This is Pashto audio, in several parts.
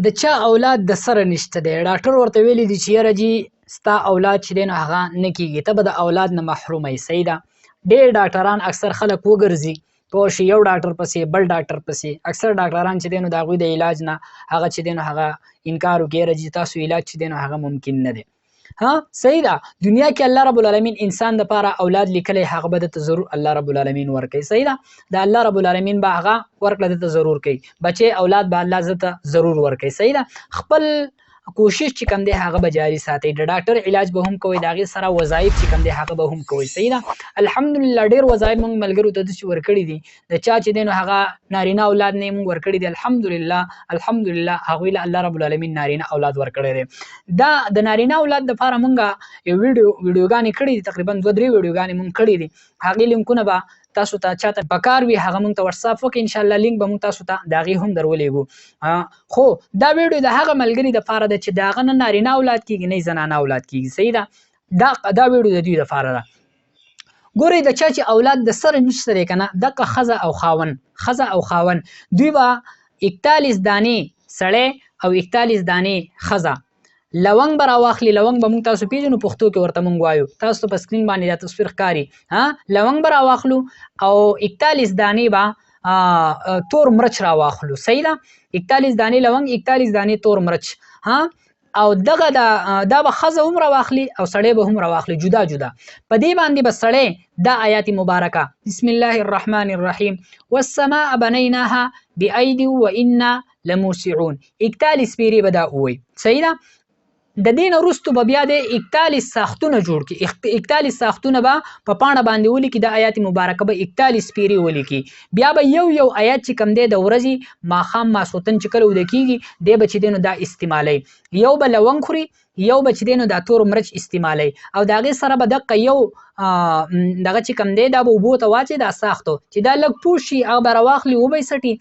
د چا اولاد د سره نشته دی، ډاکټر ورته ویلي دي چې یاره جي ستا اولاد چې دی نو هغه نه کېږي، ته به د اولاد نه محرومه یې. صحیح ده. ډېر ډاکټران اکثر خلک وګرځي پوه شي، یو ډاکټر پسې بل ډاکټر پسې. اکثر ډاکټران چې دی نو د هغوی د علاج نه هغه چې دی نو هغه انکار وکړي، یاره جي تاسو علاج چې دی نو هغه ممکن نه دی. ها صحیح ده. دنیا کې الله رب العالمین انسان دپاره اولاد لیکلی، هغه به درته ضرور الله رب العالمین ورکوي. صحیح ده. د الله رب العالمین به هغه ورکړه درته ضرور کوي، بچی اولاد به الله درته ضرور ورکوي. صحیح ده. خپل کوشش چې کوم دی هغه به جاري ساتئ، د ډاکټر علاج به هم کوئ، د هغې سره وظایف چې کوم دی هغه به هم کوئ. صحیح ده. الحمدلله ډېر وظایف موږ ملګرو ته داسې ورکړي دي، د چا چې دی نو هغه نارینه اولاد نه یې موږ ورکړي دي. الحمدلله هغوی له الله رب العالمین نارینه اولاد ورکړی دی. دا د نارینه اولاد دپاره موږ یو ویډیوګانې کړي دي، تقریبا 2-3 ویډیوګانې موږ کړي دي. هغې لینکونه به تاسو ته چاته پکار وي هغه موږ ته واتساپ وکړي، انشاءالله لینک به موږ تاسو ته د هغې هم درولېږو. خو دا ویډیو د هغه ملګري دپاره ده چې د هغه نه نارینه اولاد کېږي نه زنانه اولاد کېږي. صحیح ده. دا ویډیو د دوی دپاره ده. ګورئ د چا چې اولاد د سره نشته دی که نه، دقه ښځه او خاوند دوی به 41 دانې سړی او 41 دانې ښځه لونګ به راواخلي. لونګ به موږ تاسو پیژنو، پښتو کې ورته موږ وایو. تاسو ته په سکرین باندې دا تصویر ښکاري. لونګ به راواخلو او 41 دانې به تور مرچ راواخلو. صحیح ده. 41 دانې لونګ، 41 دانې تور مرچ. او دغه دا به ښځه هم راواخلي او سړی به هم راواخلي جدا جدا. په دې باندې به سړی دا آیات مبارکه بسم الله الرحمن الرحیم والسماء بنیناها بأید وإنا لموسعون 41 پیرې به دا ووایي. صحیح ده. د دې نه وروستو به بیا د 41 ساختونه جوړ کړي. 41 ساختونه به په پاڼه باندې ولیکي، د آیات مبارکه به 41 پیرې ولیکي. بیا به یو آیات چې کوم دی د ورځې ماښام ماسخوتن چې کله وده کېږي دی به چې دی نو دا استعمالوي. یو به لونګ خوري، یو به چې دی نو دا تور مرچ استعمالوي، او د هغې سره به دقه یو دغه چې کوم دی دا به اوبو ته واچي، دا ساختو چې دا لږ پوه شي هغه به راواخلي وبه یې څټي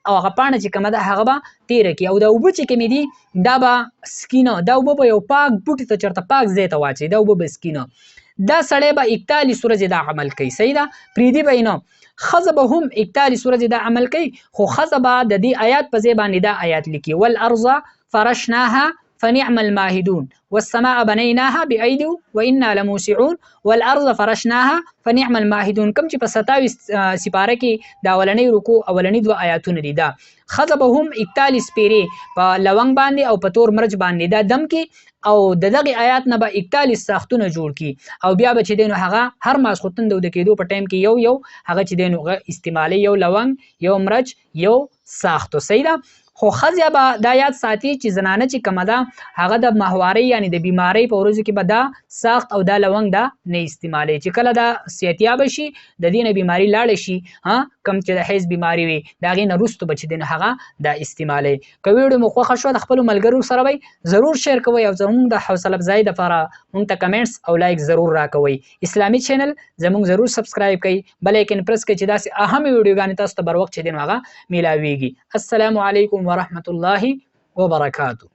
او هغه پاڼه چې کومه ده هغه به تېره کړي، او دا اوبه چې کومې دي دا به سکینه، دا اوبه به یو پاک بوټي ته چېرته پاک ځای ته واچوي، دا اوبه به سکینه. دا سړی به 41 ورځې دا عمل کوي. صحیح ده. پرېږدي به یې نه. ښځه به هم 41 ورځې دا عمل کوي، خو ښځه به د دې آیات په ځای باندې دا آیات لیکي والارض فرشناها فنعم الماهدون والسماء بنيناها بأيد وإنا لموسعون والارض فرشناها فنعم الماهدون. کوم چې په 27 سپاره کې د اولنۍ رکوع اولنۍ 2 آیاتونه دي. دا ښځه به هم 41 پیرې په لونګ باندې او په تور مرچ باندې دا دم کې او د دغه آیات نه به 41 ساختونه جوړ کړي، او بیا به چې دی نو هغه هر ماسخوتن د وده کېدو په ټایم کې یو هغه چې دی نو هغه استعمالي، یو لونګ، یو مرچ، یو ساختو. صحیح ده. خو ښځه به دا یاد ساتي چې زنانه چې کومه ده هغه د ماهوارۍ یعنې د بیمارۍ په ورځو کې به دا ساخت او دا لونګ دا نه استعمالوي. چې کله دا صحتیابه شي د دې نه بیماري لاړه شي، کوم چې د حیض بیماري وي د هغې نه وروسته به چې دی نو هغه دا استعمالوي. که ویډیو مو خوښه شوه د خپلو ملګرو سره به ضرور شیر کوئ، او زموږ د حوصله افزایۍ دپاره موږ ته کمنټس او لایک ضرور راکوئ. اسلامي چینل زموږ ضرور سبسکرایب کړئ، بل ایکن پرس کړئ چې داسې اهمې ویډیوګانې تاسو ته بر وخت چې دی نو هغه میلاویږي. السلام علیکم ورحمة الله وبرکاته.